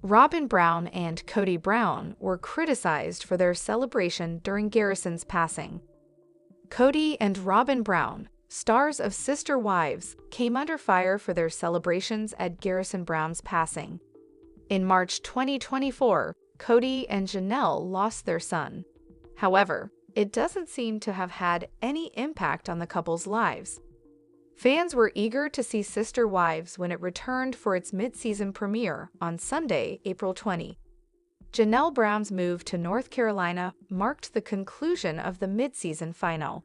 Robyn Brown and Kody Brown were criticized for their celebration during Garrison's passing. Kody and Robyn Brown, stars of Sister Wives, came under fire for their celebrations at Garrison Brown's passing. In March 2024, Kody and Janelle lost their son. However, it doesn't seem to have had any impact on the couple's lives. Fans were eager to see Sister Wives when it returned for its mid-season premiere on Sunday, April 20. Janelle Brown's move to North Carolina marked the conclusion of the mid-season final.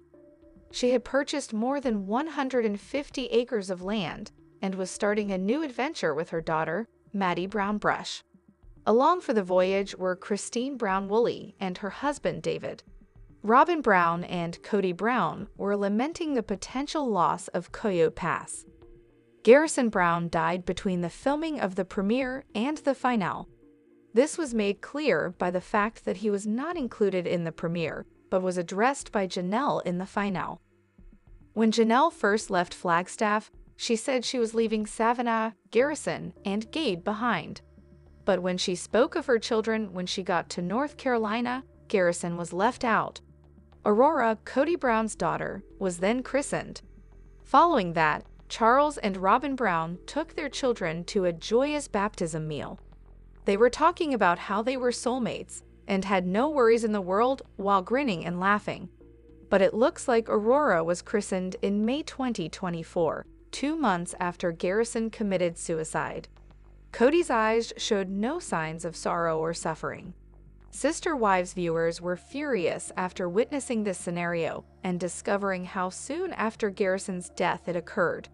She had purchased more than 150 acres of land and was starting a new adventure with her daughter, Maddie Brown Brush. Along for the voyage were Christine Brown Woolley and her husband, David. Robyn Brown and Kody Brown were lamenting the potential loss of Coyote Pass. Garrison Brown died between the filming of the premiere and the finale. This was made clear by the fact that he was not included in the premiere, but was addressed by Janelle in the finale. When Janelle first left Flagstaff, she said she was leaving Savannah, Garrison, and Gade behind. But when she spoke of her children when she got to North Carolina, Garrison was left out. Aurora, Kody Brown's daughter, was then christened. Following that, Charles and Robyn Brown took their children to a joyous baptism meal. They were talking about how they were soulmates and had no worries in the world while grinning and laughing. But it looks like Aurora was christened in May 2024, 2 months after Garrison committed suicide. Kody's eyes showed no signs of sorrow or suffering. Sister Wives viewers were furious after witnessing this scenario and discovering how soon after Garrison's death it occurred.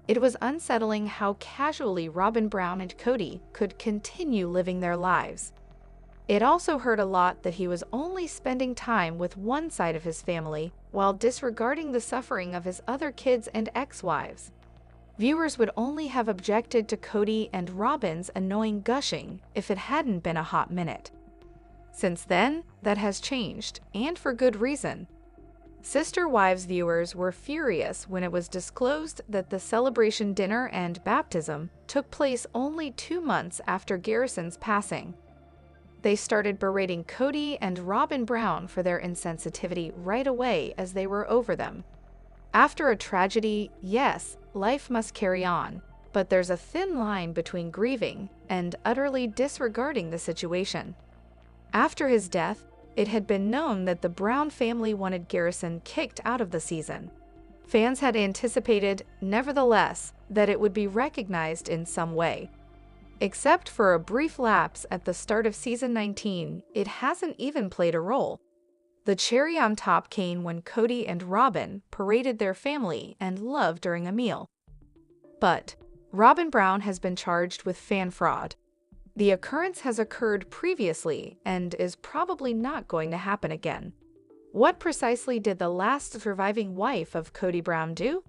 It was unsettling how casually Robyn Brown and Kody could continue living their lives. It also hurt a lot that he was only spending time with one side of his family while disregarding the suffering of his other kids and ex-wives. Viewers would only have objected to Kody and Robyn's annoying gushing if it hadn't been a hot minute. Since then, that has changed, and for good reason. Sister Wives viewers were furious when it was disclosed that the celebration dinner and baptism took place only 2 months after Garrison's passing. They started berating Kody and Robyn Brown for their insensitivity right away as they were over them. After a tragedy, yes, life must carry on, but there's a thin line between grieving and utterly disregarding the situation. After his death, it had been known that the Brown family wanted Garrison kicked out of the season. Fans had anticipated, nevertheless, that it would be recognized in some way. Except for a brief lapse at the start of season 19, it hasn't even played a role. The cherry on top came when Kody and Robyn paraded their family and love during a meal. But Robyn Brown has been charged with fan fraud. The occurrence has occurred previously and is probably not going to happen again. What precisely did the last surviving wife of Kody Brown do?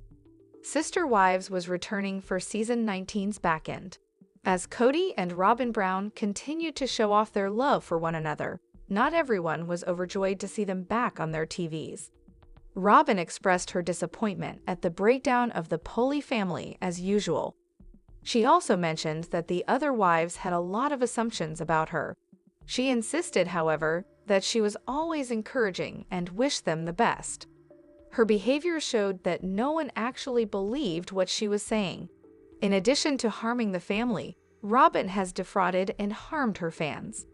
Sister Wives was returning for season 19's backend. As Kody and Robyn Brown continued to show off their love for one another, not everyone was overjoyed to see them back on their TVs. Robyn expressed her disappointment at the breakdown of the Poly family as usual. She also mentioned that the other wives had a lot of assumptions about her. She insisted, however, that she was always encouraging and wished them the best. Her behavior showed that no one actually believed what she was saying. In addition to harming the family, Robyn has defrauded and harmed her fans.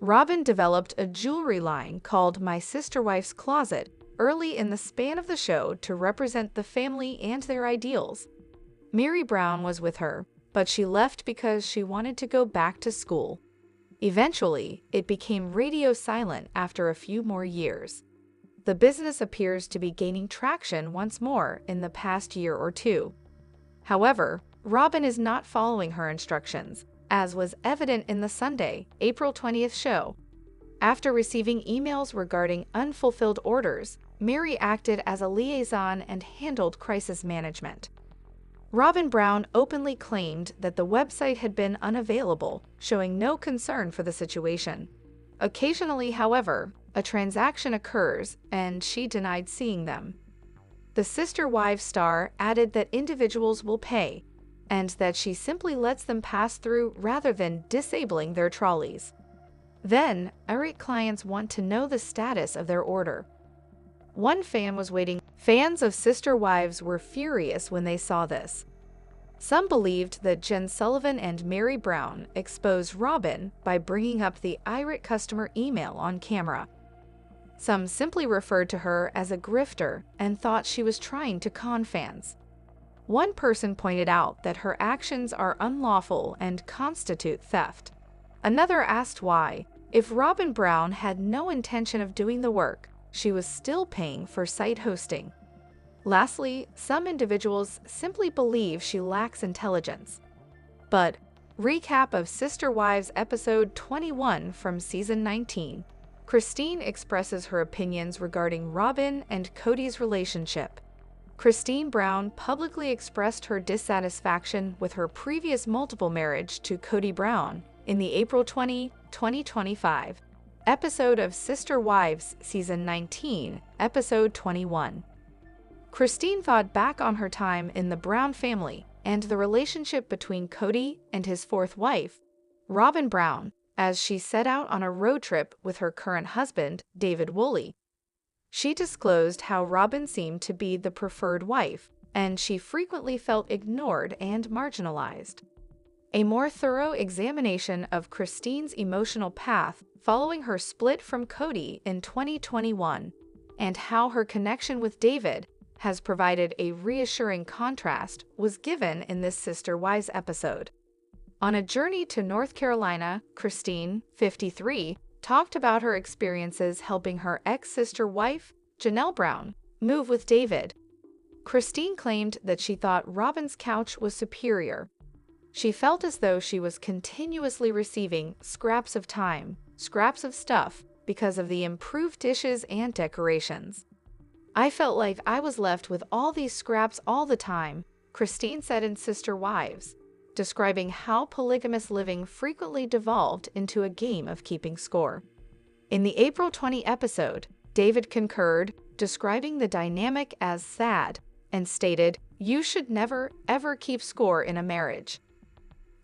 Robyn developed a jewelry line called My Sister Wife's Closet early in the span of the show to represent the family and their ideals. Mary Brown was with her, but she left because she wanted to go back to school. Eventually, it became radio silent after a few more years. The business appears to be gaining traction once more in the past year or two. However, Robyn is not following her instructions, as was evident in the Sunday, April 20th show. After receiving emails regarding unfulfilled orders, Mary acted as a liaison and handled crisis management. Robyn Brown openly claimed that the website had been unavailable, showing no concern for the situation. Occasionally, however, a transaction occurs, and she denied seeing them. The Sister Wives star added that individuals will pay. and that she simply lets them pass through rather than disabling their trolleys. Then, irate clients want to know the status of their order. One fan was waiting. Fans of Sister Wives were furious when they saw this. Some believed that Jen Sullivan and Mary Brown exposed Robyn by bringing up the irate customer email on camera. Some simply referred to her as a grifter and thought she was trying to con fans. One person pointed out that her actions are unlawful and constitute theft. Another asked why, if Robyn Brown had no intention of doing the work, she was still paying for site hosting. Lastly, some individuals simply believe she lacks intelligence. But, recap of Sister Wives episode 21 from season 19. Christine expresses her opinions regarding Robyn and Kody's relationship. Christine Brown publicly expressed her dissatisfaction with her previous multiple marriage to Kody Brown in the April 20, 2025 episode of Sister Wives season 19, episode 21. Christine thought back on her time in the Brown family and the relationship between Kody and his fourth wife, Robyn Brown, as she set out on a road trip with her current husband, David Woolley. She disclosed how Robyn seemed to be the preferred wife, and she frequently felt ignored and marginalized. A more thorough examination of Christine's emotional path following her split from Kody in 2021 and how her connection with David has provided a reassuring contrast was given in this Sister Wives episode. On a journey to North Carolina, Christine, 53, talked about her experiences helping her ex-sister wife, Janelle Brown, move with David. Christine claimed that she thought Robyn's couch was superior. She felt as though she was continuously receiving scraps of time, scraps of stuff, because of the improved dishes and decorations. I felt like I was left with all these scraps all the time, Christine said in Sister Wives, describing how polygamous living frequently devolved into a game of keeping score. In the April 20 episode, David concurred, describing the dynamic as sad, and stated, "You should never, ever keep score in a marriage."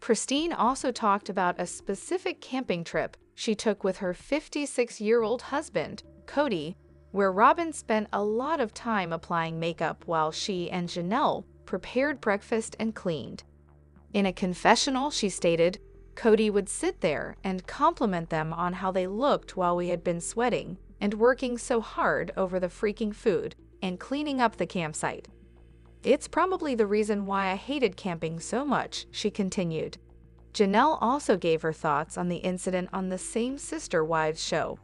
Christine also talked about a specific camping trip she took with her 56-year-old husband, Kody, where Robyn spent a lot of time applying makeup while she and Janelle prepared breakfast and cleaned. In a confessional, she stated, Kody would sit there and compliment them on how they looked while we had been sweating and working so hard over the freaking food and cleaning up the campsite. It's probably the reason why I hated camping so much, she continued. Janelle also gave her thoughts on the incident on the same Sister Wives show.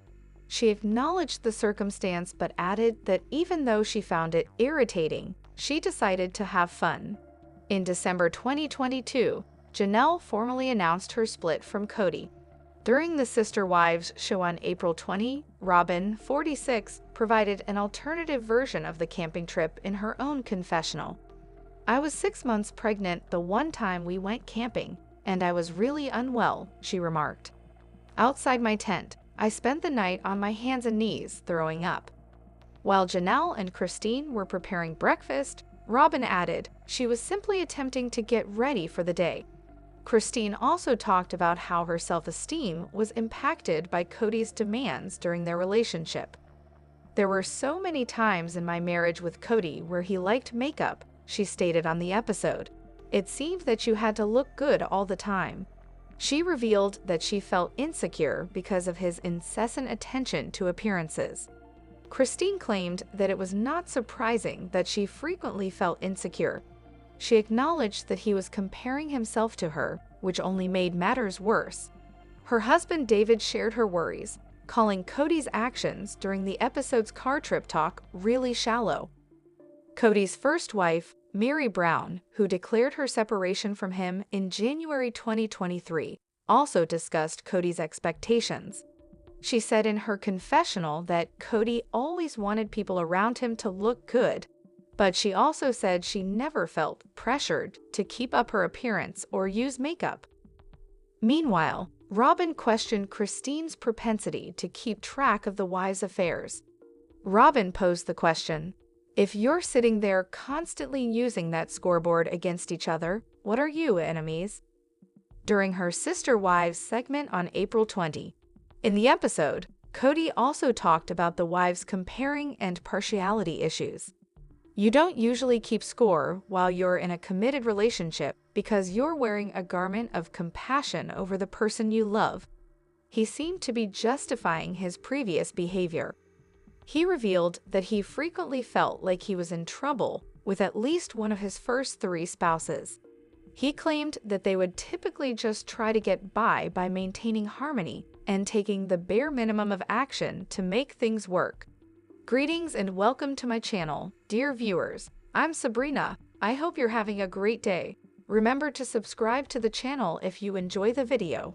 She acknowledged the circumstance but added that even though she found it irritating, she decided to have fun. In December 2022, Janelle formally announced her split from Kody. During the Sister Wives show on April 20, Robyn, 46, provided an alternative version of the camping trip in her own confessional. I was 6 months pregnant the one time we went camping, and I was really unwell, she remarked. Outside my tent, I spent the night on my hands and knees throwing up. While Janelle and Christine were preparing breakfast, Robyn added she was simply attempting to get ready for the day. Christine also talked about how her self-esteem was impacted by Kody's demands during their relationship. There were so many times in my marriage with Kody where he liked makeup, she stated on the episode. It seemed that you had to look good all the time. She revealed that she felt insecure because of his incessant attention to appearances. Christine claimed that it was not surprising that she frequently felt insecure. She acknowledged that he was comparing himself to her, which only made matters worse. Her husband David shared her worries, calling Kody's actions during the episode's car trip talk really shallow. Kody's first wife, Mary Brown, who declared her separation from him in January 2023, also discussed Kody's expectations. She said in her confessional that Kody always wanted people around him to look good, but she also said she never felt pressured to keep up her appearance or use makeup. Meanwhile, Robyn questioned Christine's propensity to keep track of the wives' affairs. Robyn posed the question, if you're sitting there constantly using that scoreboard against each other, What are you, enemies? During her Sister Wives segment on April 20. In the episode, Kody also talked about the wives comparing and partiality issues. You don't usually keep score while you're in a committed relationship because you're wearing a garment of compassion over the person you love. He seemed to be justifying his previous behavior. He revealed that he frequently felt like he was in trouble with at least one of his first 3 spouses. He claimed that they would typically just try to get by maintaining harmony and taking the bare minimum of action to make things work. Greetings and welcome to my channel, dear viewers. I'm Sabrina. I hope you're having a great day. Remember to subscribe to the channel if you enjoy the video.